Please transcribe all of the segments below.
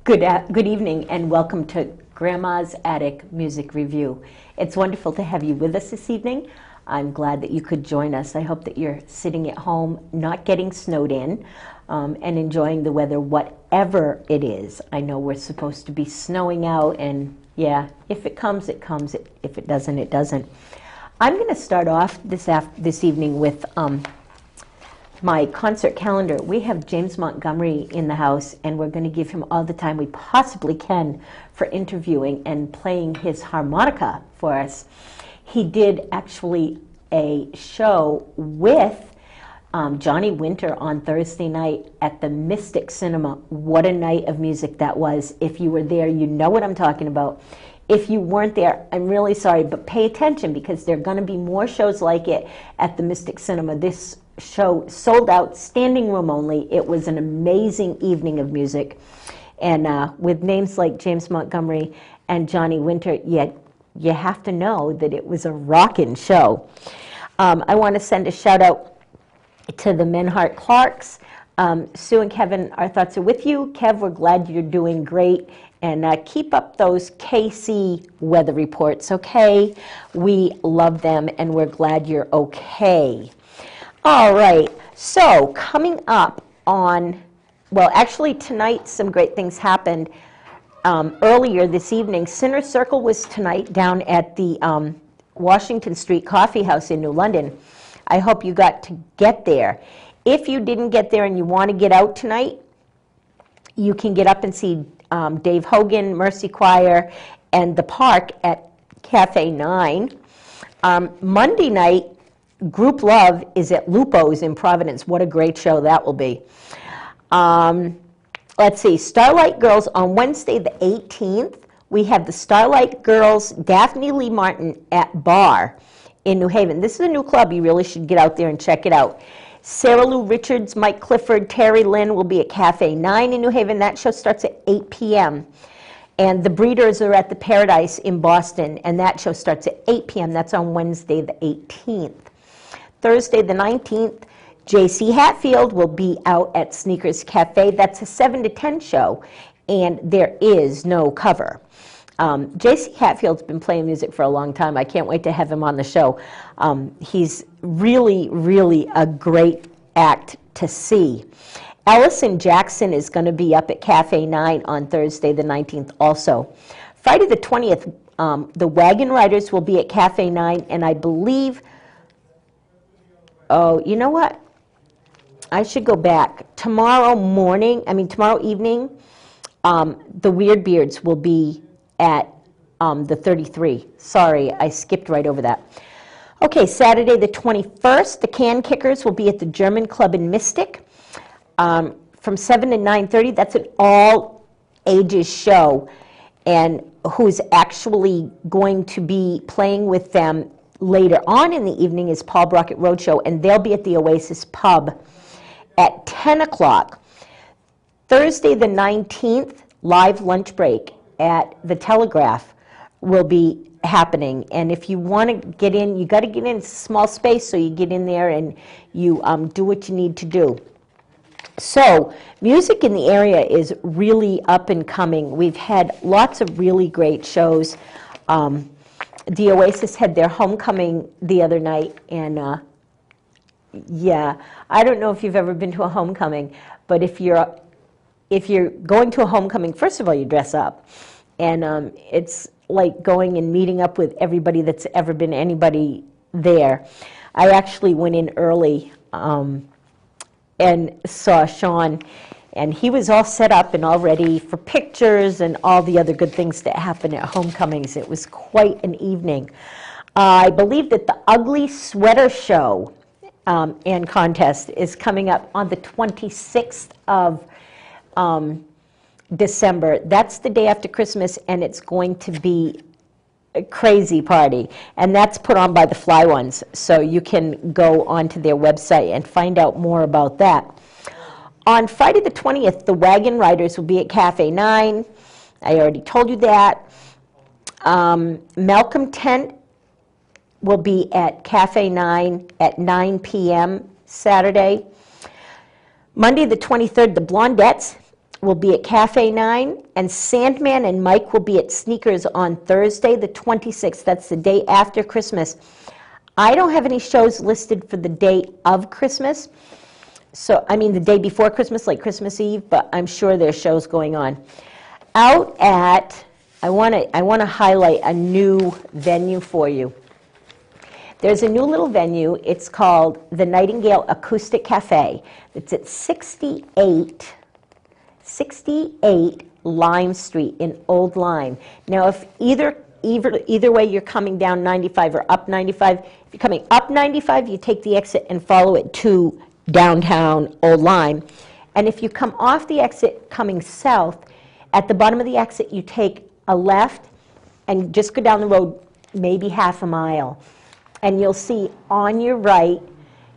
Good evening and welcome to Grandma's Attic Music Review. It's wonderful to have you with us this evening. I'm glad that you could join us. I hope that you're sitting at home, not getting snowed in, and enjoying the weather, whatever it is. I know we're supposed to be snowing out, and yeah, if it comes, it comes. If it doesn't, it doesn't. I'm going to start off this evening with my concert calendar. We have James Montgemery in the house, and we're going to give him all the time we possibly can for interviewing and playing his harmonica for us. He did actually a show with Johnny Winter on Thursday night at the Mystic Cinema. What a night of music that was. If you were there, you know what I'm talking about. If you weren't there, I'm really sorry, but pay attention because there are going to be more shows like it at the Mystic Cinema. This show sold out, standing room only. It was an amazing evening of music. And with names like James Montgemery and Johnny Winter, yet you have to know that it was a rockin' show. I want to send a shout out to the Menhart Clarks. Sue and Kevin, our thoughts are with you. Kev, we're glad you're doing great. And keep up those KC weather reports, okay? We love them, and we're glad you're okay. All right, so coming up on, well, actually tonight some great things happened. Earlier this evening, Center Circle was tonight down at the Washington Street Coffee House in New London. I hope you got to get there. If you didn't get there and you want to get out tonight, you can get up and see Dave Hogan, Mercy Choir, and The Park at Cafe 9. Monday night, Group Love is at Lupo's in Providence. What a great show that will be. Let's see, Starlight Girls on Wednesday the 18th. We have the Starlight Girls, Daphne Lee Martin at Bar in New Haven. This is a new club. You really should get out there and check it out. Sarah Lou Richards, Mike Clifford, Terry Lynn will be at Cafe 9 in New Haven. That show starts at 8 p.m. And the Breeders are at the Paradise in Boston, and that show starts at 8 p.m. That's on Wednesday the 18th. Thursday the 19th, J.C. Hatfield will be out at Sneakers Cafe. That's a 7 to 10 show, and there is no cover. J.C. Hatfield's been playing music for a long time. I can't wait to have him on the show. He's really, really a great act to see. Ellison Jackson is going to be up at Cafe 9 on Thursday the 19th also. Friday the 20th, the Wagon Riders will be at Cafe 9, and I believe, oh, you know what? I should go back. Tomorrow evening, the Weird Beards will be at the 33. Sorry, I skipped right over that. Okay, Saturday the 21st, the Can Kickers will be at the German Club in Mystic from 7 to 9:30. That's an all-ages show, and who's actually going to be playing with them later on in the evening is Paul Brockett Roadshow, and they'll be at the Oasis Pub at 10 o'clock. Thursday the 19th, live lunch break at the Telegraph will be happening. And if you want to get in, you got to get in a small space, so you get in there and you do what you need to do. So music in the area is really up and coming. We've had lots of really great shows. The Oasis had their homecoming the other night, and yeah, I don't know if you've ever been to a homecoming, but if you're going to a homecoming, first of all, you dress up, and it's like going and meeting up with everybody that's ever been anybody there. I actually went in early and saw Sean, and he was all set up and all ready for pictures and all the other good things that happen at homecomings. It was quite an evening. I believe that the Ugly Sweater Show and contest is coming up on the 26th of December. That's the day after Christmas, and it's going to be a crazy party. And that's put on by the Fly Ones, so you can go onto their website and find out more about that. On Friday the 20th, the Wagon Riders will be at Cafe 9. I already told you that. Malcolm Tent will be at Cafe 9 at 9 p.m. Saturday. Monday the 23rd, the Blondettes will be at Cafe 9, and Sandman and Mike will be at Sneakers on Thursday, the 26th. That's the day after Christmas. I don't have any shows listed for the day of Christmas. So, I mean the day before Christmas, like Christmas Eve, but I'm sure there's shows going on. Out at, I want to highlight a new venue for you. There's a new little venue. It's called the Nightingale Acoustic Cafe. It's at 68 Lime Street in Old Lyme. Now, if either way you're coming down 95 or up 95, if you're coming up 95, you take the exit and follow it to downtown Old Lyme. And if you come off the exit coming south, at the bottom of the exit, you take a left and just go down the road maybe half a mile. And you'll see on your right,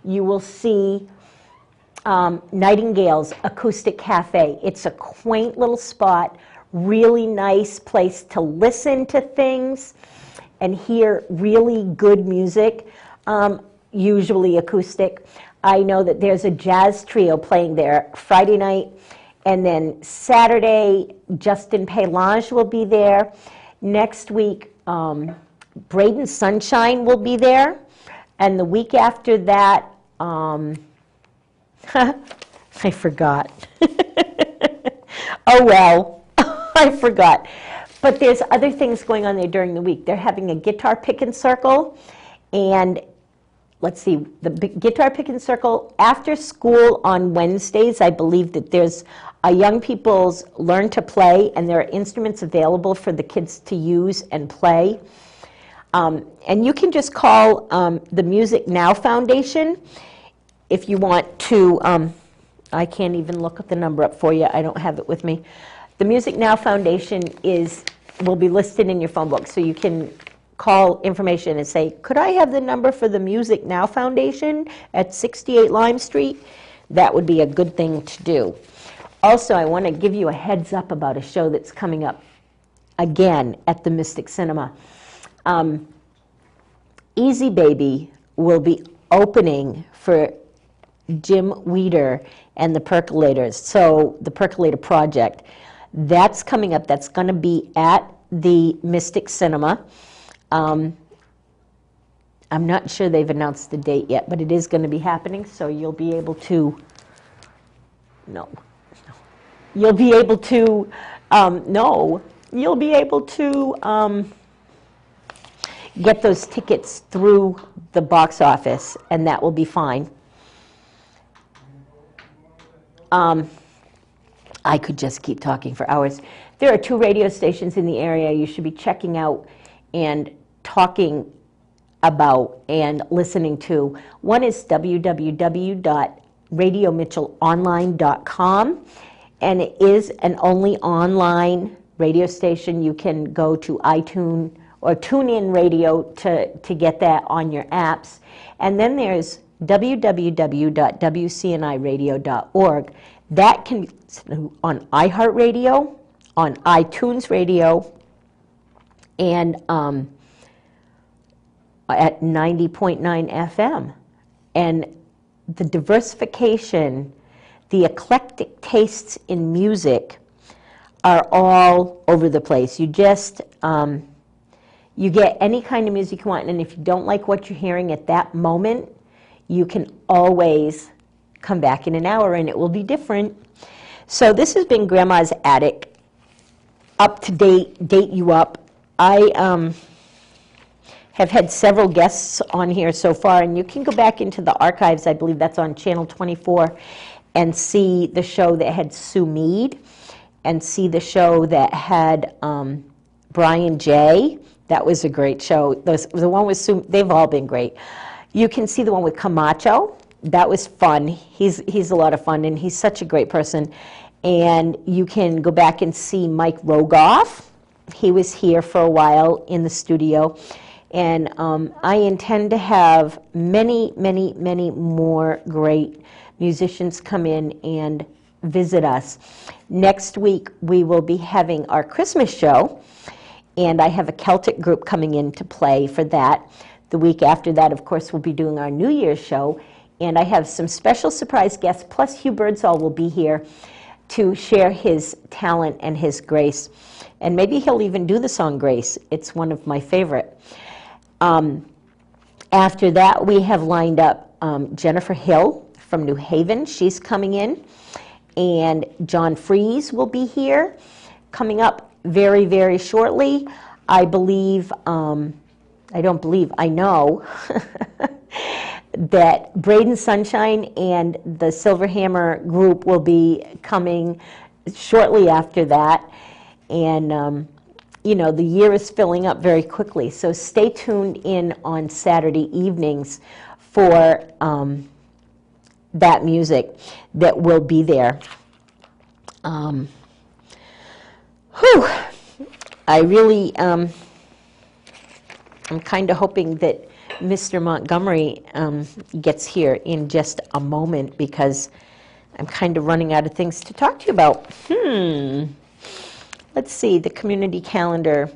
you will see Nightingale's Acoustic Cafe. It's a quaint little spot, really nice place to listen to things and hear really good music, usually acoustic. I know that there's a jazz trio playing there Friday night, and then Saturday, Justin Palange will be there. Next week, Braden Sunshine will be there, and the week after that, I forgot. Oh well, I forgot. But there's other things going on there during the week. They're having a guitar pickin' circle, and let's see, the guitar pickin' circle after school on Wednesdays. I believe that there's a young people's learn to play, and there are instruments available for the kids to use and play. And you can just call the Music Now Foundation if you want to. I can't even look up the number up for you. I don't have it with me. The Music Now Foundation will be listed in your phone book, so you can call information and say, could I have the number for the Music Now Foundation at 68 Lime Street? That would be a good thing to do. Also, I want to give you a heads up about a show that's coming up again at the Mystic Cinema. Easy Baby will be opening for Jim Weeder and the Percolators, so the Percolator Project. That's coming up. That's going to be at the Mystic Cinema. I'm not sure they've announced the date yet, but it is going to be happening, so you'll be able to, you'll be able to get those tickets through the box office, and that will be fine. I could just keep talking for hours. There are 2 radio stations in the area you should be checking out and talking about and listening to. One is www.radiomitchellonline.com, and it is an only online radio station. You can go to iTunes or TuneIn Radio to get that on your apps. And then there's www.wcniradio.org. That can be on iHeartRadio, on iTunes Radio, and at 90.9 FM. And the diversification, the eclectic tastes in music are all over the place. You just, you get any kind of music you want, and if you don't like what you're hearing at that moment, you can always come back in an hour and it will be different. So this has been Grandma's Attic, up to date you up. I have had several guests on here so far, and you can go back into the archives. I believe that's on Channel 24, and see the show that had Sue Mead, and see the show that had Brian J. That was a great show. The one with Sue, they've all been great. You can see the one with Camacho. That was fun. He's a lot of fun, and he's such a great person. And you can go back and see Mike Rogoff. He was here for a while in the studio. And I intend to have many, many, many more great musicians come in and visit us. Next week, we will be having our Christmas show, and I have a Celtic group coming in to play for that. The week after that, of course, we'll be doing our New Year's show, and I have some special surprise guests, plus Hugh Birdsall will be here. to share his talent and his grace. And maybe he'll even do the song Grace. It's one of my favorite. After that, we have lined up Jennifer Hill from New Haven. She's coming in. And John Fries will be here, coming up very, very shortly. I believe, I don't believe, I know that Braden Sunshine and the Silverhammer group will be coming shortly after that. And, you know, the year is filling up very quickly. So stay tuned in on Saturday evenings for that music that will be there. I really, I'm kind of hoping that Mr. Montgomery gets here in just a moment, because I'm kind of running out of things to talk to you about. Let's see, the community calendar.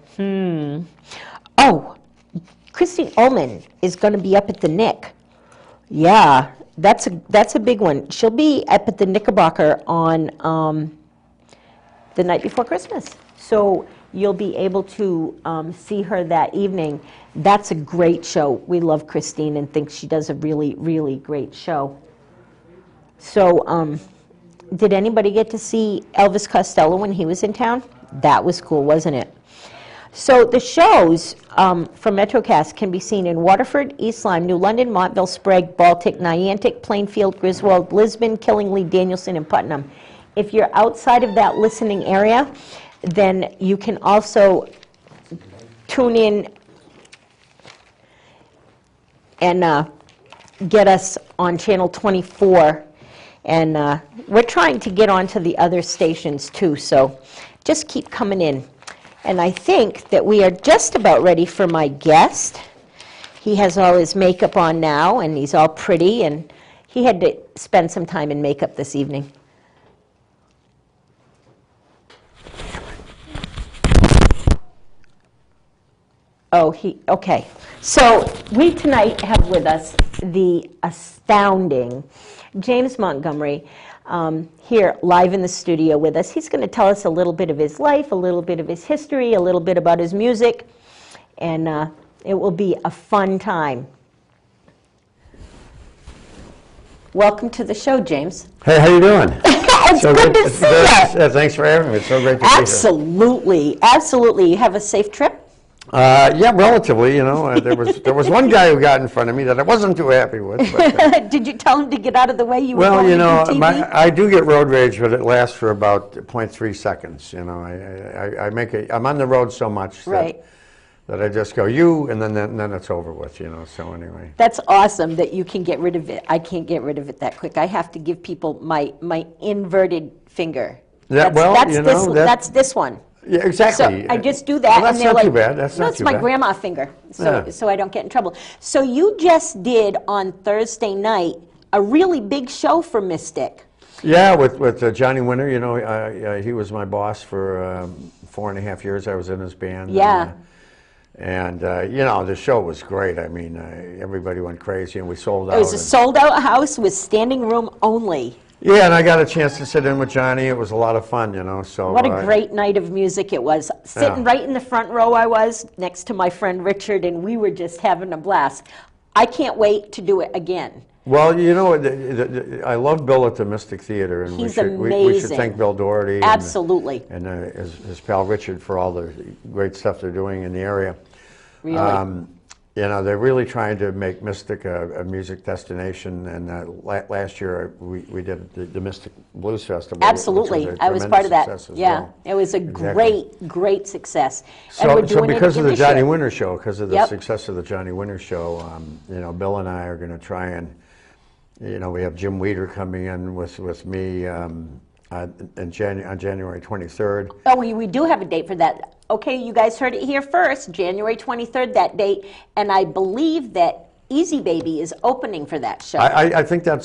Oh, Christine Ullman is going to be up at the Nick. Yeah, that's a big one. She'll be up at the Knickerbocker on the night before Christmas. So you'll be able to see her that evening. That's a great show. We love Christine and think she does a really, really great show. So did anybody get to see Elvis Costello when he was in town? That was cool, wasn't it? So the shows from Metrocast can be seen in Waterford, East Lyme, New London, Montville, Sprague, Baltic, Niantic, Plainfield, Griswold, Lisbon, Killingly, Danielson, and Putnam. If you're outside of that listening area, then you can also tune in and get us on channel 24. And we're trying to get onto the other stations too, so just keep coming in. And I think that we are just about ready for my guest. He has all his makeup on now, and he's all pretty, and he had to spend some time in makeup this evening. Oh, okay. So we tonight have with us the astounding James Montgomery here live in the studio with us. He's going to tell us a little bit of his life, a little bit of his history, a little bit about his music, and it will be a fun time. Welcome to the show, James. Hey, how you doing? It's so good to see you. Thanks for having me. It's so great to Absolutely, be here. absolutely. You have a safe trip? Yeah, relatively. You know, there was one guy who got in front of me that I wasn't too happy with. But, did you tell him to get out of the way? You were well, going you know, to TV? I do get road rage, but it lasts for about 0.3 seconds. You know, I'm on the road so much that I just go and then it's over with. You know, so anyway. That's awesome that you can get rid of it. I can't get rid of it that quick. I have to give people my inverted finger. Yeah, that's this one. Yeah, exactly. So I just do that, well, and they're not like, too bad. That's no, not it's too my bad. grandma finger, so Yeah. so I don't get in trouble. So you just did on Thursday night a really big show for Mystic. Yeah, with Johnny Winter. You know, he was my boss for 4.5 years. I was in his band. Yeah. And you know, the show was great. I mean, everybody went crazy, and we sold out. It was a sold-out house with standing room only. Yeah, and I got a chance to sit in with Johnny. It was a lot of fun, you know. So what a great night of music it was. Sitting right in the front row I was, next to my friend Richard, and we were just having a blast. I can't wait to do it again. Well, you know, I love Bill at the Mystic Theater, and He's we should thank Bill Doherty Absolutely. and his pal Richard for all the great stuff they're doing in the area. Really? You know, they're really trying to make Mystic a music destination, and last year we did the Mystic Blues Festival. Absolutely. I was part of that. Yeah, well. It was a great success. So, and we're doing because of the this Johnny year. Winter Show, because of the success of the Johnny Winter Show, you know, Bill and I are going to try and, you know, we have Jim Weeder coming in with me on January 23rd. Oh, we do have a date for that. Okay, you guys heard it here first, January 23rd, that date, and I believe that Easy Baby is opening for that show. I think that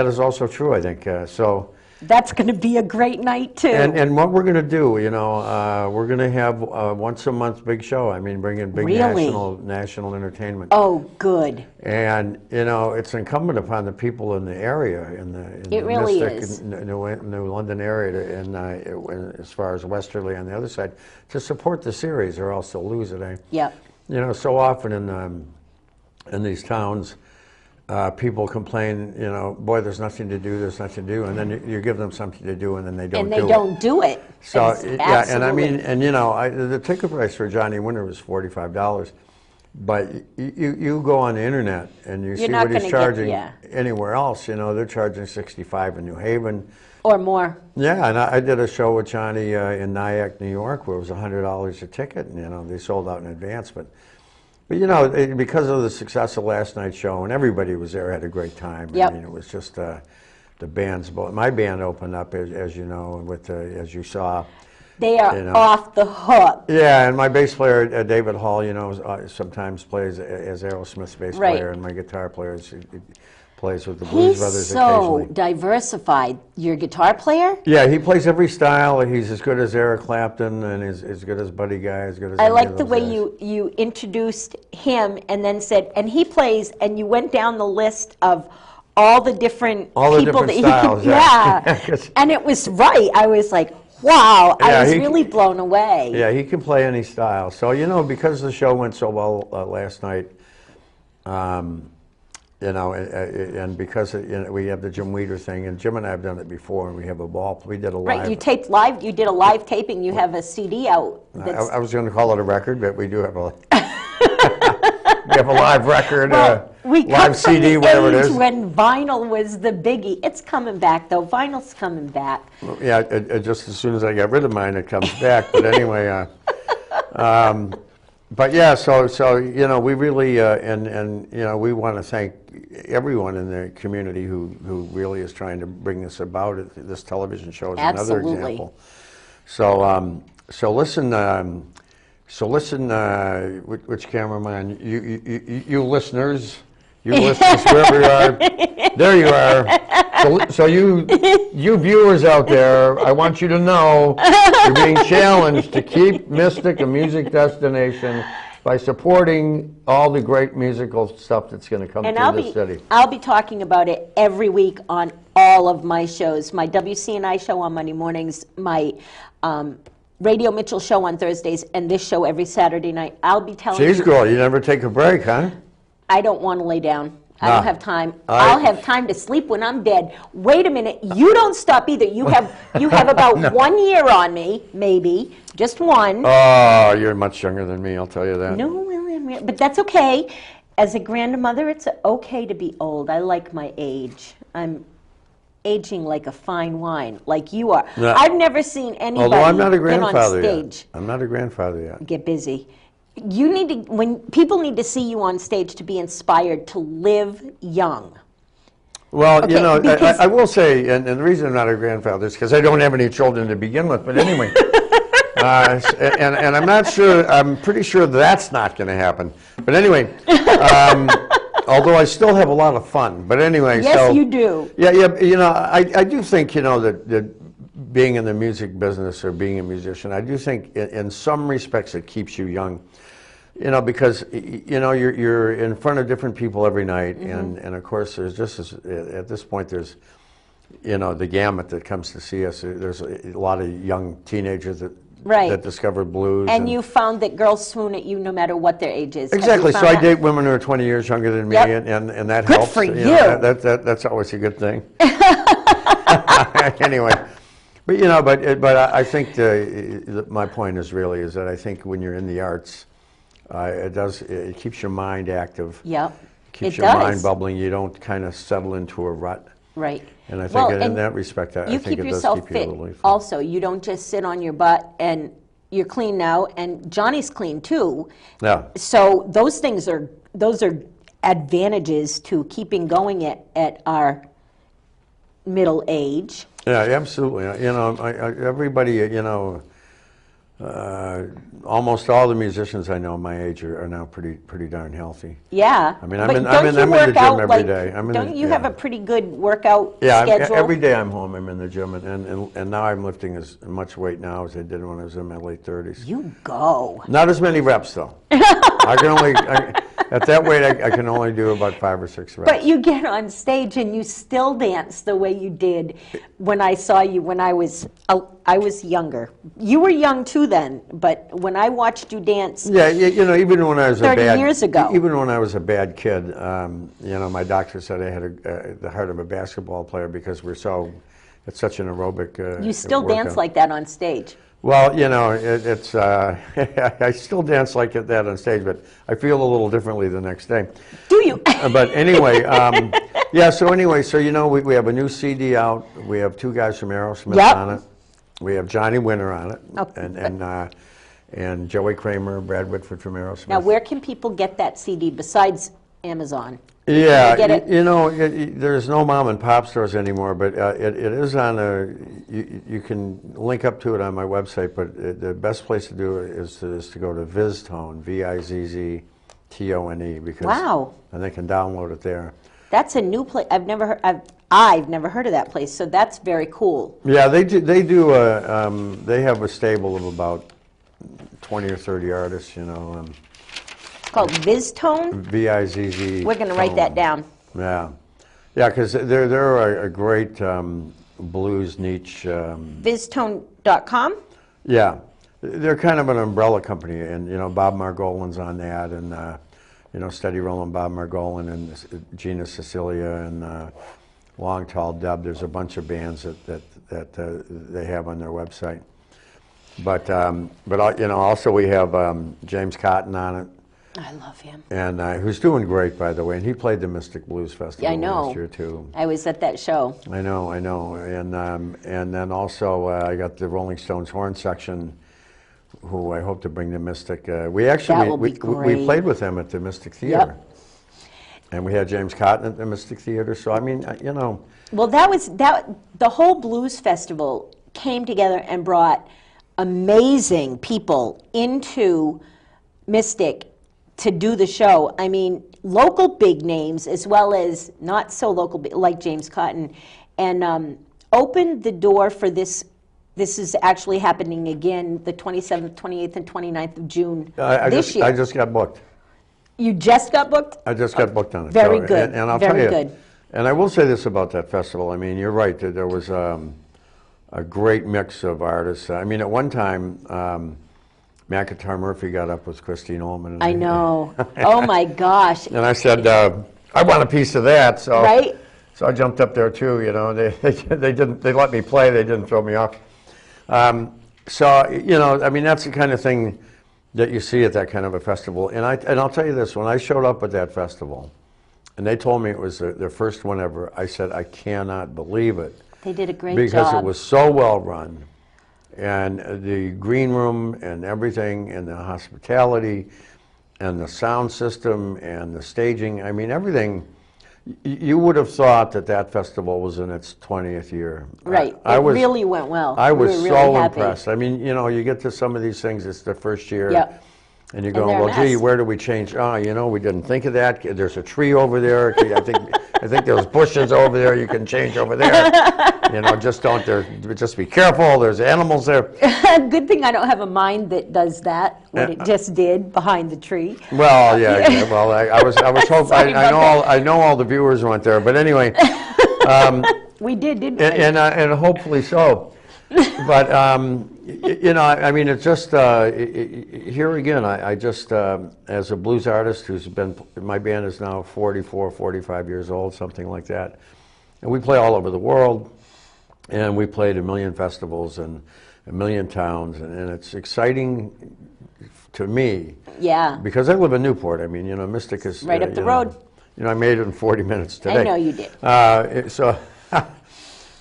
is also true, I think. So That's going to be a great night too. And what we're going to do, you know, we're going to have once a month big show. I mean, bring in big Really? national entertainment. Oh, good. And you know, it's incumbent upon the people in the area, in the really Mystic is. and New London area, and as far as Westerly on the other side, to support the series, or else they'll lose it. Yep. You know, so often in these towns, people complain, you know, boy, there's nothing to do, and then you give them something to do, and then they don't do it. And they don't do it. So, It's yeah, and I mean, absolutely- and you know, the ticket price for Johnny Winter was $45, but you go on the internet and you see not what he's gonna charging yeah. anywhere else, you know, they're charging $65 in New Haven. Or more. Yeah, and I did a show with Johnny in Nyack, New York, where it was $100 a ticket, and you know, they sold out in advance, but you know, because of the success of last night's show, and everybody was there, had a great time. Yep. I mean, it was just the bands. My band opened up, as you know, with as you saw. They are You know. off the hook. Yeah, and my bass player, David Hall, you know, sometimes plays as Aerosmith's bass Right. player, and my guitar player plays with the Blues He's Brothers so occasionally. diversified. Your guitar player? Yeah, he plays every style. He's as good as Eric Clapton, and as good as Buddy Guy, as good as I any like of the those way guys. you introduced him and then said, and he plays, and you went down the list of all the different All the people different that styles, he yeah. yeah. 'Cause- And it was right. I was like, wow, Yeah, I was he- really blown away. Yeah, he can play any style. So, you know, because the show went so well last night, you know, and because you know, we have the Jim Weeder thing, and Jim and I have done it before, and we have a ball. We did a live. Right, you taped live, you did a live taping, you have a CD out. That's, I was going to call it a record, but we do have a we have a live record, we come live from CD, the whatever it age is. when vinyl was the biggie. It's coming back though. Vinyl's coming back. Yeah, just as soon as I got rid of mine, it comes back. But anyway, but yeah, so you know, we really and you know, we want to thank everyone in the community who really is trying to bring this about. This television show is another Absolutely. example. So so listen. Which cameraman? You listeners, wherever you are, there you are. So you viewers out there, I want you to know you're being challenged to keep Mystic a music destination by supporting all the great musical stuff that's going to come And through this city. I'll be talking about it every week on all of my shows. My WCNI show on Monday mornings, my Radio Mitchell show on Thursdays, and this show every Saturday night. I'll be telling Jeez, you. girl, you never take a break, huh? I don't want to lay down. I Ah. don't have time. I'll have time to sleep when I'm dead. Wait a minute. You don't stop either. You have about 1 year on me, maybe. Just one. Oh, you're much younger than me, I'll tell you that. No, well, but that's okay. As a grandmother, it's okay to be old. I like my age. I'm aging like a fine wine, like you are. Yeah. I've never seen anybody Although I'm not a get on grandfather stage. yet. I'm not a grandfather yet. Get busy. You need to, when people need to see you on stage to be inspired to live young. Well, Okay, you know, because- I will say, and the reason I'm not a grandfather is because I don't have any children to begin with, but anyway. And I'm not sure, I'm pretty sure that's not going to happen. But anyway, although I still have a lot of fun. But anyway, Yes, so. you do. Yeah, you know, I do think, you know, that being in the music business or being a musician, I do think in some respects it keeps you young. You know, because you know you're in front of different people every night, and of course there's just at this point there's, you know, the gamut that comes to see us. There's a lot of young teenagers that Right. discovered blues. And you found that girls swoon at you no matter what their age is. Have you Exactly. So found I that? date women who are 20 years younger than me, Yep. and that Good helps. for know, you. that's always a good thing. Anyway, but you know, but I think my point is that I think when you're in the arts, it keeps your mind active. Yep. Keeps It your does. mind bubbling. You don't kind of settle into a rut. Right. And I think Well, in and that respect, I you think keep it does yourself keep you fit a little. also. You don't just sit on your butt, and you're clean now, and Johnny's clean too. Yeah. So those are advantages to keeping going at our middle age. Yeah, absolutely. You know, everybody, you know, almost all the musicians I know my age are now pretty darn healthy. Yeah. I mean, But I'm in don't the you work gym out, every like, day. don't you have a pretty good workout Yeah, schedule? every day I'm home, I'm in the gym, and now I'm lifting as much weight now as I did when I was in my late 30s. You go. Not as many reps, though. I can only, at that weight, I can only do about 5 or 6 reps. But you get on stage and you still dance the way you did when I saw you when I was younger. You were young too then, but when I watched you dance, Yeah, you know, even when I was 30 years ago. Even when I was a bad kid, you know, my doctor said I had the heart of a basketball player because it's such an aerobic. You still workout. dance like that on stage. Well, you know, it's I still dance like that on stage, but I feel a little differently the next day. Do you? But anyway, yeah. So anyway, so you know, we have a new CD out. We have 2 guys from Aerosmith on it. We have Johnny Winter on it, and Joey Kramer, Brad Whitford from Aerosmith. Now, where can people get that CD besides Amazon? Yeah, Get it? you know, there's no mom and pop stores anymore, but it is on you can link up to it on my website, but the best place to do it is to go to VizzTone, VizzTone, because Wow. and they can download it there. That's a new place. I've never heard of that place, so that's very cool. Yeah, they have a stable of about 20 or 30 artists, you know. It's called VizzTone? VizzTone. We're going to write that down. Yeah. Yeah, because they're a great blues niche. VizzTone.com? Yeah. They're kind of an umbrella company, and, you know, Bob Margolin's on that, and, you know, Steady Rollin' Bob Margolin, and Gina Cecilia, and Long Tall Deb. There's a bunch of bands that they have on their website. But you know, also we have James Cotton on it. I love him. And who's doing great, by the way. And he played the Mystic Blues Festival Yeah, I know. last year, too. I was at that show. I know. And then also I got the Rolling Stones horn section, who I hope to bring to Mystic. We actually we played with them at the Mystic Theater. Yep. And we had James Cotton at the Mystic Theater. So, I mean, you know. Well, the whole blues festival came together and brought amazing people into Mystic to do the show. I mean, local big names as well as not so local, like James Cotton, and opened the door for this. This is actually happening again the 27th, 28th, and 29th of June this year. I just got booked. You just got booked? I just got booked on it. Very good. And I'll Very tell you, good. and I will say this about that festival. I mean, you're right. There was a great mix of artists. I mean, at one time, McIntyre Murphy got up with Christine Ullman. I know. Oh my gosh. And I said, I want a piece of that. So, right? So I jumped up there too. You know, they let me play. They didn't throw me off. So you know, I mean, that's the kind of thing that you see at that kind of a festival. And I'll tell you this: when I showed up at that festival, and they told me it was their first one ever, I said, I cannot believe it. They did a great job. Because it was so well run. And the green room and everything, and the hospitality, and the sound system, and the staging, I mean, everything, you would have thought that festival was in its 20th year. Right. It really went well. I was we were so really happy. impressed. I mean, you know, you get to some of these things, it's the first year. Yep. And you're going, well, gee, where do we change? Oh, you know, we didn't think of that. There's a tree over there. I think there's bushes over there. You can change over there. You know, just be careful. There's animals there. Good thing I don't have a mind that does that. What it just did behind the tree. Well, yeah. Well, I was hoping. I know all the viewers went there, but anyway. We did, didn't we? And hopefully so. But you know, I mean, it's just here again. I just as a blues artist who's been, my band is now 44, 45 years old, something like that, and we play all over the world, and we played a million festivals and a million towns, and it's exciting to me. Yeah. Because I live in Newport. I mean, you know, Mystic is right up the road. You know, I made it in 40 minutes today. I know you did.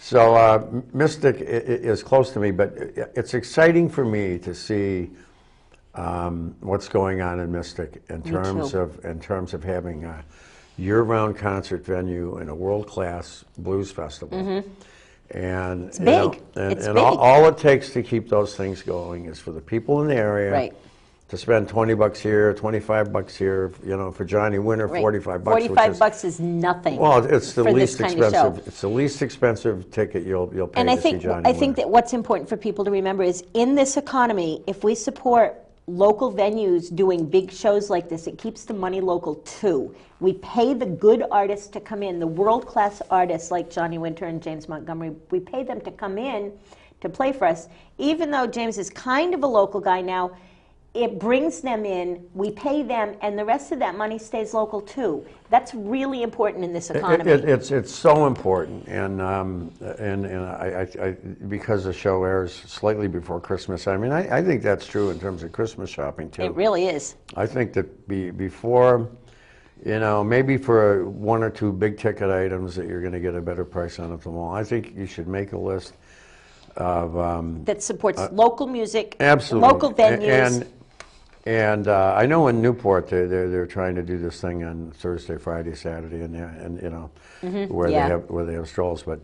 So Mystic is close to me, but it's exciting for me to see what's going on in Mystic in terms of having a year-round concert venue and a world-class blues festival. Mm-hmm. And It's big. It's and big. all it takes to keep those things going is for the people in the area Right. to spend $20 here, $25 here, for Johnny Winter, Right. $45. $45 is nothing. Well, it's the for least this kind of expensive. show. It's the least expensive ticket you'll pay And to see Johnny Winter. I think that what's important for people to remember is in this economy, if we support local venues doing big shows like this, it keeps the money local too. We pay the good artists to come in, the world-class artists like Johnny Winter and James Montgomery. We pay them to come in to play for us. Even though James is kind of a local guy now, it brings them in, we pay them, and the rest of that money stays local too. That's really important in this economy. It's so important, and I because the show airs slightly before Christmas. I mean, I think that's true in terms of Christmas shopping too. It really is. I think that before, maybe for one or two big ticket items that you're going to get a better price on at the mall. I think you should make a list of that supports local music, absolutely, local venues. And I know in Newport they're trying to do this thing on Thursday, Friday, Saturday, and where they have strolls. But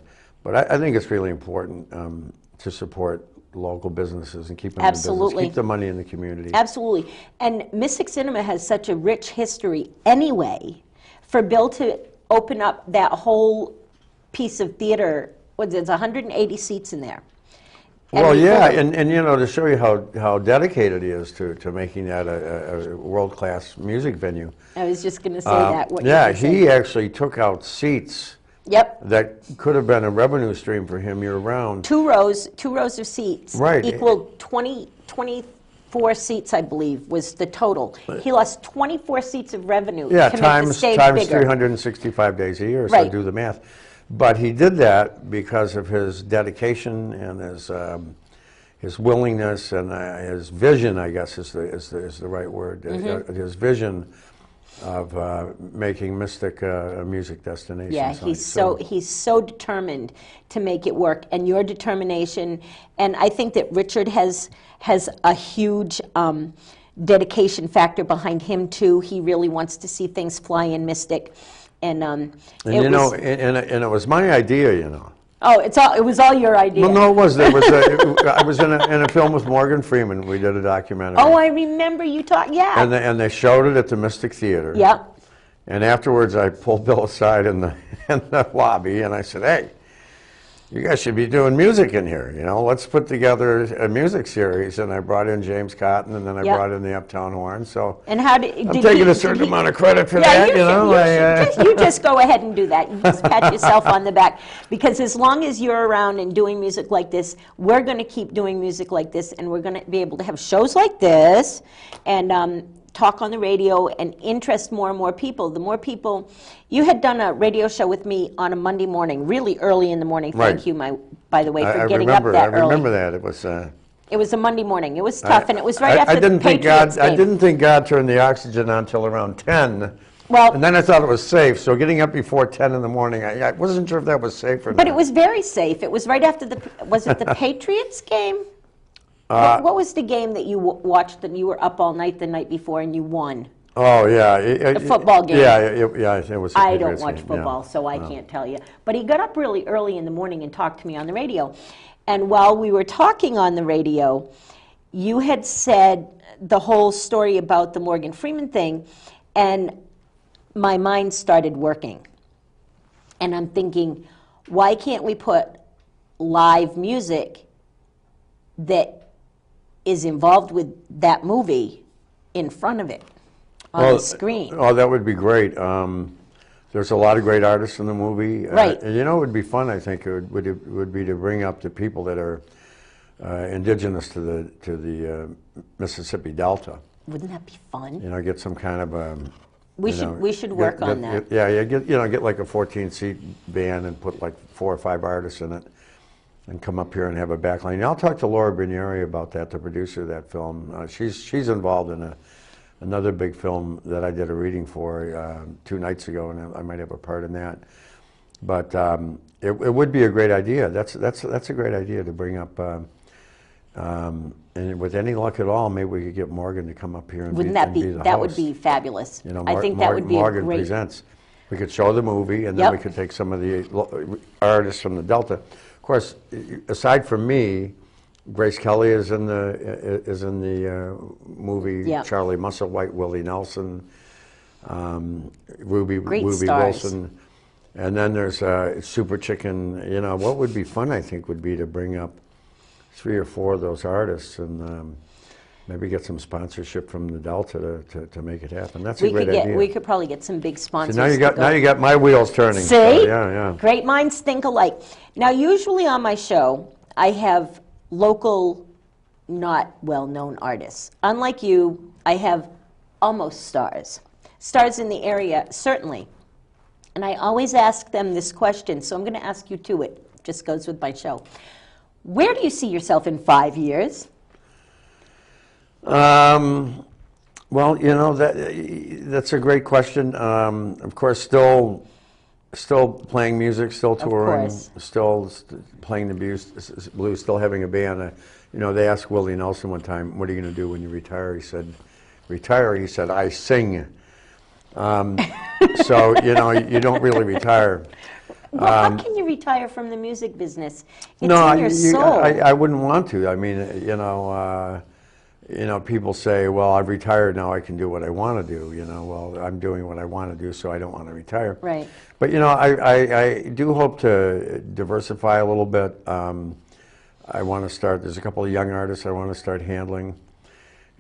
I think it's really important to support local businesses and keep them in business, keep the money in the community. Absolutely. And Mystic Cinema has such a rich history anyway. For Bill to open up that whole piece of theater, there's 180 seats in there. Well, yeah, and to show you how dedicated he is to making that a world-class music venue. I was just going to say that. He actually took out seats. Yep. That could have been a revenue stream for him year-round. Two rows of seats. Right. Equaled 24 seats, I believe, was the total. He lost 24 seats of revenue to make the stage times bigger. 365 days a year, so Right. do the math. But he did that because of his dedication and his willingness and his vision, I guess is the right word. His vision of making Mystic a music destination. Yeah, he's so determined to make it work, and your determination, and I think that Richard has a huge dedication factor behind him too. He really wants to see things fly in Mystic. And it was my idea, Oh, it was all your idea. Well, no, it was. I was in a film with Morgan Freeman. We did a documentary. Oh, I remember you talking. Yeah. And they showed it at the Mystic Theater. Yeah. And afterwards, I pulled Bill aside in the lobby, and I said, "Hey, you guys should be doing music in here. Let's put together a music series." And I brought in James Cotton, and then I brought in the Uptown Horn. So and how I'm taking a certain amount of credit for that. You just go ahead and do that. You just pat yourself on the back, because as long as you're around and doing music like this, we're going to keep doing music like this, and we're going to be able to have shows like this, and talk on the radio and interest more and more people. The more people, you had done a radio show with me on a Monday morning, really early in the morning. Thank you, by the way, for getting up that early. I remember that. It was a Monday morning. It was tough, and it was right after the Patriots game. I didn't think God turned the oxygen on until around 10. Well, and then I thought it was safe. So getting up before 10 in the morning, I wasn't sure if that was safe or not. But it was very safe. It was right after was it the Patriots game? What was the game that you watched and you were up all night the night before and you won? Oh, yeah. The football game. Yeah, it was. I don't watch football, so I can't tell you. But he got up really early in the morning and talked to me on the radio. And while we were talking on the radio, you had said the whole story about the Morgan Freeman thing, and my mind started working. And I'm thinking, why can't we put live music that is involved with that movie in front of it on the screen? Oh, that would be great. There's a lot of great artists in the movie. Right. And it would be fun, I think, it would be to bring up the people that are indigenous to the Mississippi Delta. Wouldn't that be fun? Get some kind of we should work on that. Yeah, get like a 14-seat band and put like 4 or 5 artists in it, and come up here and have a backline. And I'll talk to Laura Binieri about that, the producer of that film. She's involved in another big film that I did a reading for 2 nights ago, and I might have a part in that. But it would be a great idea. That's a great idea to bring up. And with any luck at all, maybe we could get Morgan to come up here and Wouldn't be that be the that host. would be fabulous. I think that would be Morgan a great. Presents. We could show the movie, and then we could take some of the artists from the Delta, of course, aside from me, Grace Kelly is in the movie. Yeah. Charlie Musselwhite, Willie Nelson, Ruby stars. Wilson, and then there's Super Chicken. You know, what would be fun, I think, would be to bring up 3 or 4 of those artists and maybe get some sponsorship from the Delta to make it happen. That's a great idea. We could probably get some big sponsors. So now you got my wheels turning. See? So, yeah. Great minds think alike. Now, usually on my show, I have local, not well-known artists. Unlike you, I have almost stars. Stars in the area, certainly. And I always ask them this question, so I'm going to ask you too. It just goes with my show. Where do you see yourself in 5 years? Well, you know, that's a great question. Of course, still playing music, still touring, still playing the blues, still having a band. You know, they asked Willie Nelson one time, "What are you going to do when you retire?" He said, "Retire?" He said, "I sing." So, you know, you don't really retire. Well, how can you retire from the music business? It's No, in your soul. I wouldn't want to. I mean, you know, people say, well, I've retired, now I can do what I want to do. You know, well, I'm doing what I want to do, so I don't want to retire. Right. But, you know, I do hope to diversify a little bit. I want to start, there's a couple of young artists I want to start handling.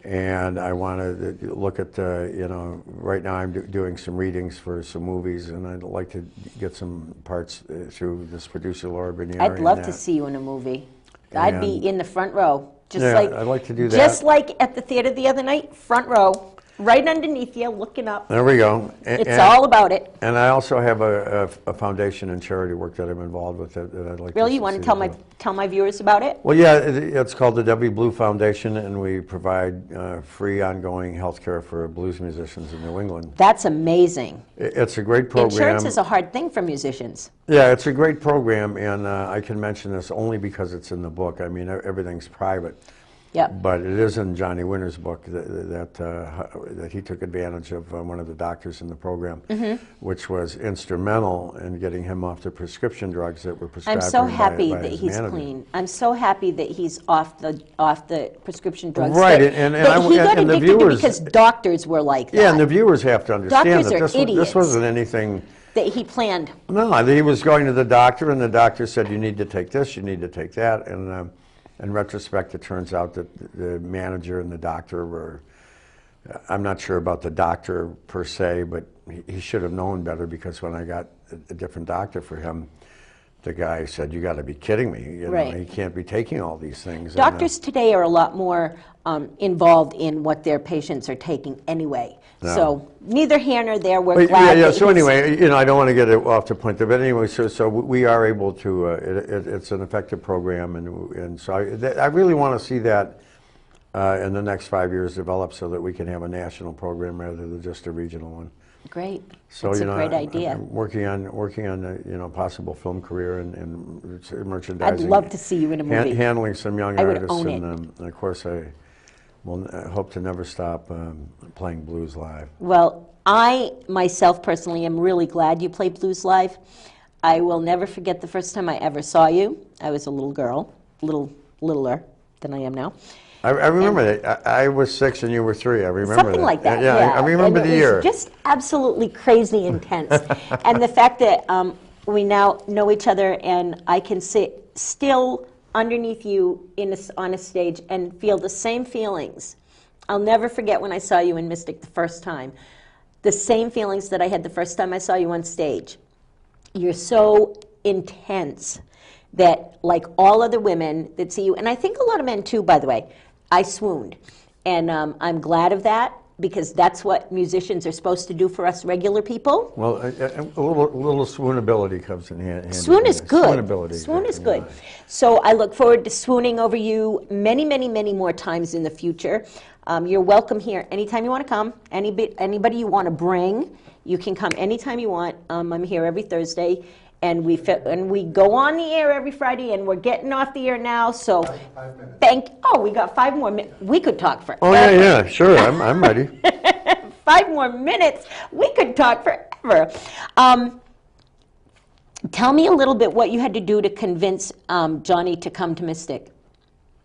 And I want to look at, you know, right now I'm doing some readings for some movies, and I'd like to get some parts through this producer, Laura Bernier. I'd love to see you in a movie. I'd be in the front row. I'd like to do that. Just like at the theater the other night, front row, right underneath you, looking up. There we go. It's all about it. And I also have a foundation and charity work that I'm involved with that I'd like to Really? You want to tell my viewers about it? Well, yeah, it's called the W Blue Foundation, and we provide free ongoing health care for blues musicians in New England. That's amazing. It's a great program. Insurance is a hard thing for musicians. Yeah, it's a great program, and I can mention this only because it's in the book. I mean, everything's private. Yep. But it is in Johnny Winter's book that he took advantage of one of the doctors in the program, which was instrumental in getting him off the prescription drugs that were prescribed. I'm so by happy that his he's manager. clean. I'm so happy that he's off the prescription drugs. Right, that, and that he got the addicted viewers, to because doctors were like that. Yeah, and the viewers have to understand Doctors that are idiots. this wasn't anything that he planned. No, he was going to the doctor, and the doctor said, you need to take this, you need to take that, and in retrospect, it turns out that the manager and the doctor were, I'm not sure about the doctor per se, but he should have known better, because when I got a different doctor for him, the guy said, you got to be kidding me. You know, he can't be taking all these things. Doctors today are a lot more involved in what their patients are taking anyway. No. So neither here nor there, we're glad that so anyway, you know, I don't want to get off the point, but anyway, so we are able to, it's an effective program, and so I really want to see that in the next 5 years develop so that we can have a national program rather than just a regional one. Great. So, that's you know, a great idea. I'm working on a, you know, possible film career and merchandising. I'd love to see you in a movie. Handling some young artists, own it. And of course I will hope to never stop playing blues live. Well, I myself personally am really glad you play blues live. I will never forget the first time I ever saw you. I was a little girl, littler than I am now. I remember that. I was 6 and you were 3. I remember something that. Like that. Yeah, I remember the year. It was just absolutely crazy intense. And the fact that we now know each other, and I can sit still underneath you on a stage and feel the same feelings. I'll never forget when I saw you in Mystic the first time. The same feelings that I had the first time I saw you on stage. You're so intense that, like all other women that see you, and I think a lot of men too, by the way, I swooned. And I'm glad of that, because that's what musicians are supposed to do for us regular people. Well, a little swoonability comes in hand. Swoon is good. Swoonability. Swoon is good. So I look forward to swooning over you many, many, many more times in the future. You're welcome here anytime you want to come. Anybody you want to bring, you can come anytime you want. I'm here every Thursday. And we go on the air every Friday, and we're getting off the air now. So, 5 minutes. We got 5 more minutes. We could talk forever. Oh yeah, sure. I'm ready. 5 more minutes. We could talk forever. Tell me a little bit what you had to do to convince Johnny to come to Mystic.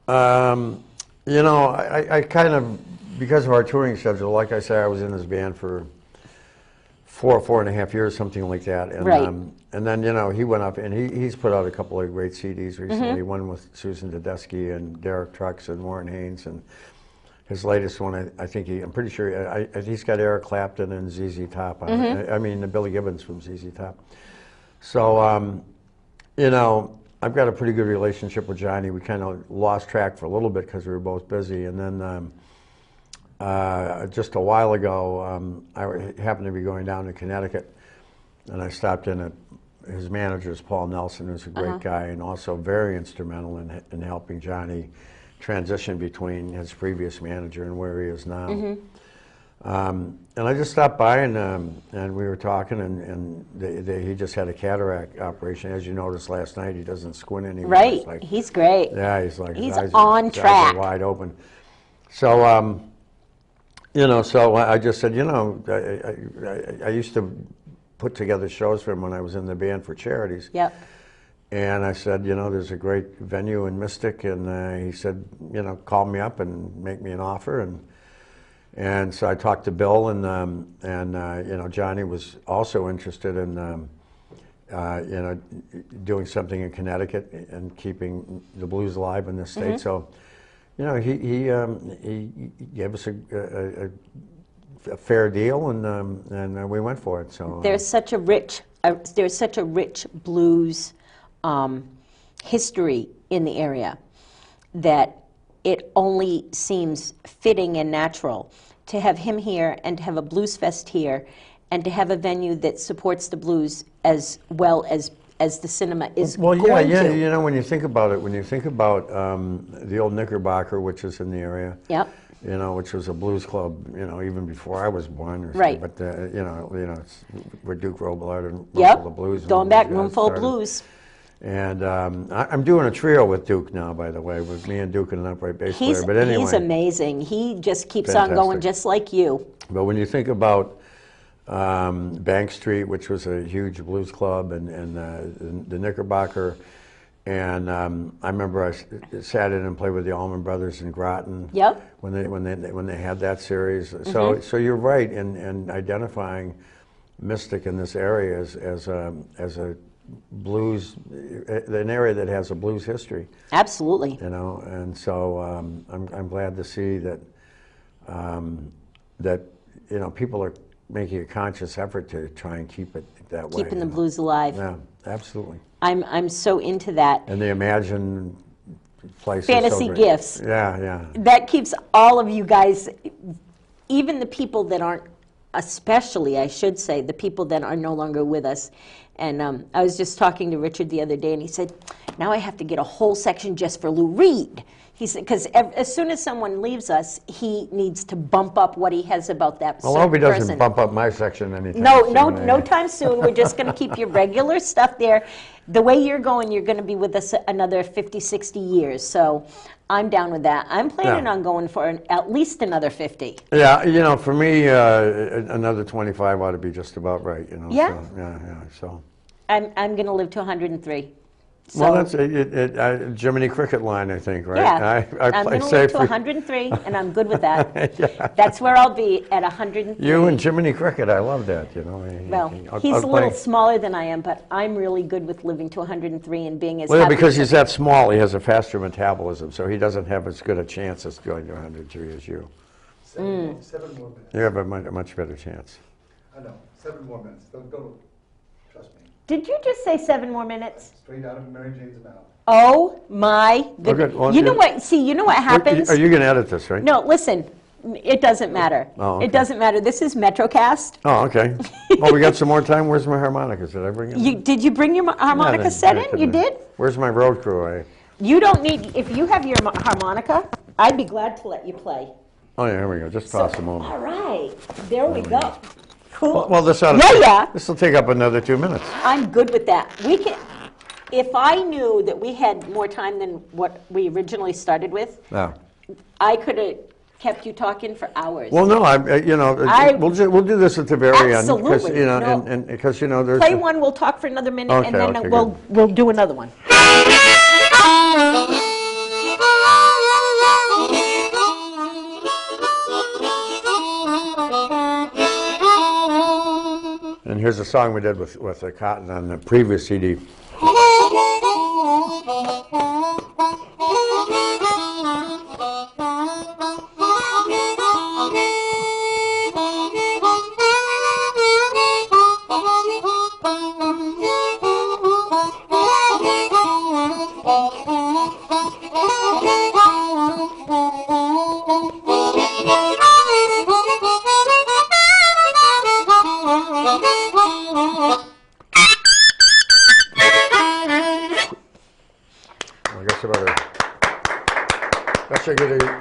You know, I kind of, because of our touring schedule, like I said, I was in this band for 4.5 years, something like that. And, right. And then, you know, he went up and he's put out a couple of great CDs recently. One with Susan Tedeschi and Derek Trucks and Warren Haynes. And his latest one, I think I'm pretty sure, he's got Eric Clapton and ZZ Top on it. I mean, Billy Gibbons from ZZ Top. So, you know, I've got a pretty good relationship with Johnny. We kind of lost track for a little bit because we were both busy. And then just a while ago, I happened to be going down to Connecticut, and I stopped in at his manager is Paul Nelson, who's a great guy and also very instrumental in helping Johnny transition between his previous manager and where he is now. And I just stopped by and we were talking, and he just had a cataract operation. As you noticed last night, he doesn't squint anymore. Right, like, he's great. Yeah, he's like he's his on track. Eyes are wide open. So, you know, so I just said, you know, I used to put together shows for him when I was in the band for charities. Yep. And I said, you know, there's a great venue in Mystic, and he said, you know, call me up and make me an offer. And so I talked to Bill, and you know, Johnny was also interested in, you know, doing something in Connecticut and keeping the blues alive in this state. So, you know, he gave us a fair deal, and we went for it. So there's such a rich blues history in the area that it only seems fitting and natural to have him here and to have a blues fest here and to have a venue that supports the blues as well as the cinema is going to. You know, when you think about it, when you think about the old Knickerbocker, which is in the area, yep. You know, which was a blues club, you know, even before I was born. Or right. But you know, it's where Duke Robillard and yep. Roomful of Blues. Going back, Roomful of Blues. And I'm doing a trio with Duke now, by the way, with me and Duke and an upright bass player. But anyway, he's amazing. He just keeps fantastic. on going, just like you. But when you think about Bank Street, which was a huge blues club, and the Knickerbocker, and I remember I sat in and played with the Allman Brothers in Groton. Yep. When they had that series. So you're right in identifying Mystic in this area as a blues, an area that has a blues history. Absolutely. You know, and so I'm glad to see that that you know, people are making a conscious effort to try and keep it that way. Keeping the blues alive. Yeah, absolutely. I'm so into that. And the Imagine place. Fantasy Gifts. Yeah. That keeps all of you guys, even the people that aren't, especially I should say, the people that are no longer with us. And I was just talking to Richard the other day, and he said, now I have to get a whole section just for Lou Reed. He said, because as soon as someone leaves us, he needs to bump up what he has about that person. Well, I hope he doesn't bump up my section anytime soon. No time soon. We're just going to keep your regular stuff there. The way you're going to be with us another 50, 60 years. So I'm down with that. I'm planning on going for at least another 50. Yeah, you know, for me, another 25 ought to be just about right, you know. Yeah? So. I'm going to live to 103. So, well, that's Jiminy Cricket line, I think, right? Yeah, I'm going to live to 103, and I'm good with that. Yeah. That's where I'll be, at 103. You and Jiminy Cricket, I love that, you know. Well, he's a little smaller than I am, but I'm really good with living to 103 and being as happy. Well, because he's that small, he has a faster metabolism, so he doesn't have as good a chance as going to 103 as you. 7 more minutes. You have a much better chance. I know. 7 more minutes. Don't trust me. Did you just say 7 more minutes? Straight out of Mary Jane's mouth. Oh my goodness! Well, you know what? See, you know what happens? Are you going to edit this, right? No, listen. It doesn't matter. Oh, okay. It doesn't matter. This is Metrocast. Oh, okay. Well, we got some more time. Where's my harmonicas? Did I bring it? Did you bring your harmonica set in? You did? Where's my road crew? You don't need. If you have your harmonica, I'd be glad to let you play. Oh yeah, here we go. Just toss them over. All right, there we go. Cool. Well, this will take up another 2 minutes. I'm good with that. We can. If I knew that we had more time than what we originally started with, I could have kept you talking for hours. Well, no, you know, we'll do this at the very end. Absolutely. You know, No. and because, you know, there's... Play one, we'll talk for another minute, Okay, and then okay, we'll do another one. And here's a song we did with the Cotton on the previous CD.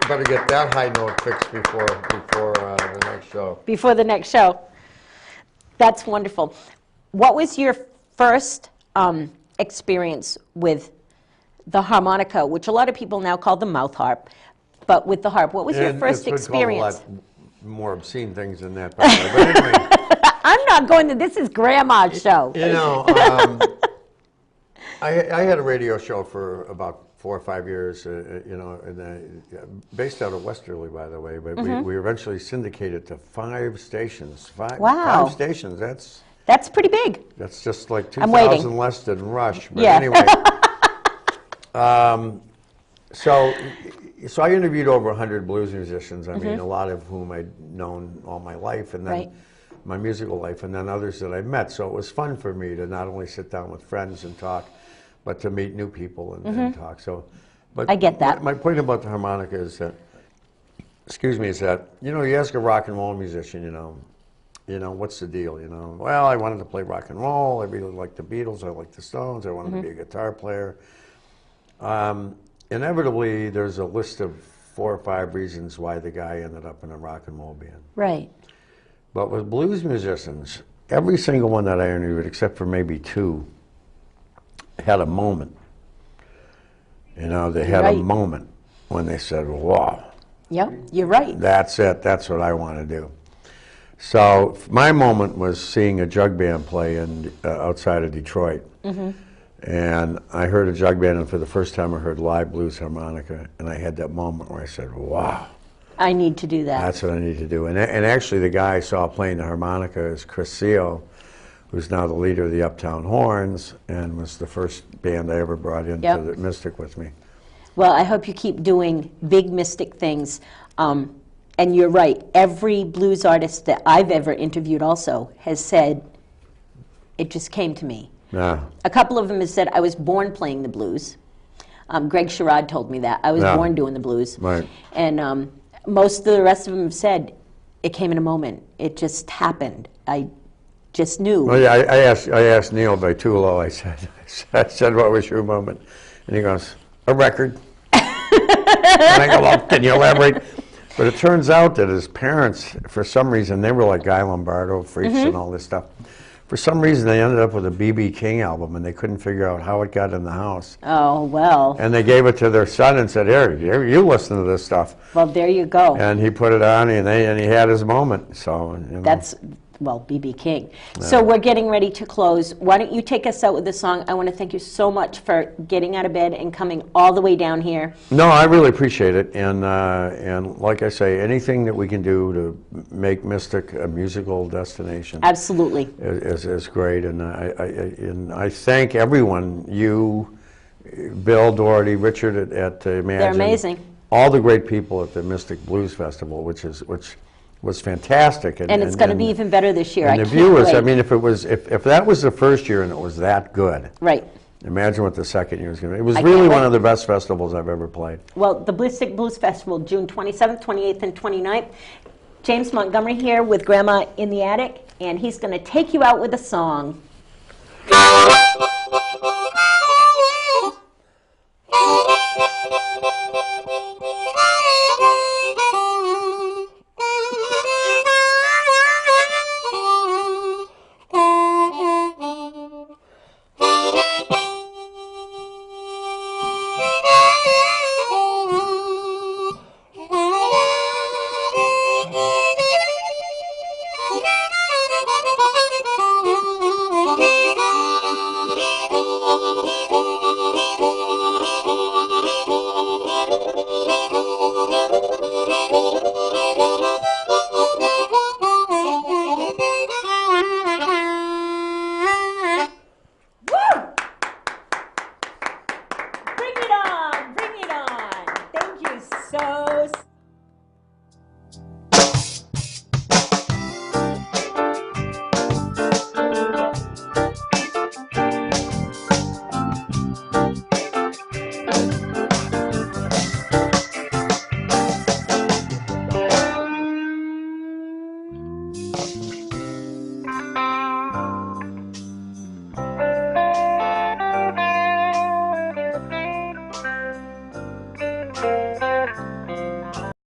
Better get that high note fixed before the next show. Before the next show. That's wonderful. What was your first experience with the harmonica, which a lot of people now call the mouth harp, but with the harp? What was your first experience? It's been called a lot more obscene things than that, by the way. But anyway, I'm not going to, this is Grandma's show. you know, I had a radio show for about 4 or 5 years, you know, based out of Westerly, by the way, but we eventually syndicated to 5 stations. Wow. 5 stations, That's pretty big. that's just like I'm waiting. 2,000 less than Rush. But Yeah. anyway, so I interviewed over 100 blues musicians, I mean, a lot of whom I'd known all my life, and then Right. my musical life, and then others that I met. So it was fun for me to not only sit down with friends and talk, but to meet new people and talk. So, but I get that. My point about the harmonica is that, is that, you know, you ask a rock and roll musician, you know, what's the deal? You know, well, I wanted to play rock and roll. I really liked the Beatles. I liked the Stones. I wanted to be a guitar player. Inevitably, there's a list of 4 or 5 reasons why the guy ended up in a rock and roll band. Right. But with blues musicians, every single one that I interviewed, except for maybe 2, had a moment. You know, they had a moment when they said, wow. Yep, you're right. That's it. That's what I want to do. So my moment was seeing a jug band play outside of Detroit. And I heard a jug band, and for the first time I heard live blues harmonica, and I had that moment where I said, wow. I need to do that. That's what I need to do. And actually the guy I saw playing the harmonica is Chris Seal, who's now the leader of the Uptown Horns, and was the first band I ever brought into the Mystic with me. Well, I hope you keep doing big Mystic things. And you're right, every blues artist that I've ever interviewed also has said, it just came to me. Yeah. A couple of them have said, I was born playing the blues. Greg Sherrod told me that. I was born doing the blues. Right. And most of the rest of them have said, it came in a moment. It just happened. I just knew. Well, yeah, I asked Neil Baitulo, I said, what was your moment? And he goes, a record. And I go, well, can you elaborate? But it turns out that his parents, for some reason, they were like Guy Lombardo freaks and all this stuff. For some reason, they ended up with a B.B. King album, and they couldn't figure out how it got in the house. Oh, well. And they gave it to their son and said, here, you listen to this stuff. Well, there you go. And he put it on, and he had his moment. So, you know. That's, well, B.B. King. So we're getting ready to close. Why don't you take us out with a song? I want to thank you so much for getting out of bed and coming all the way down here. No, I really appreciate it. And like I say, anything that we can do to make Mystic a musical destination. Absolutely. Is great. And I thank everyone, you, Bill, Doherty, Richard at Imagine. They're amazing. All the great people at the Mystic Blues Festival, which was fantastic, and it's going to be even better this year. And the viewers, I mean, if that was the first year and it was that good, right? Imagine what the second year is going to be. It was really one of the best festivals I've ever played. Well, the Mystic Blues Festival, June 27th, 28th, and 29th. James Montgomery here with Grandma in the Attic, and he's going to take you out with a song.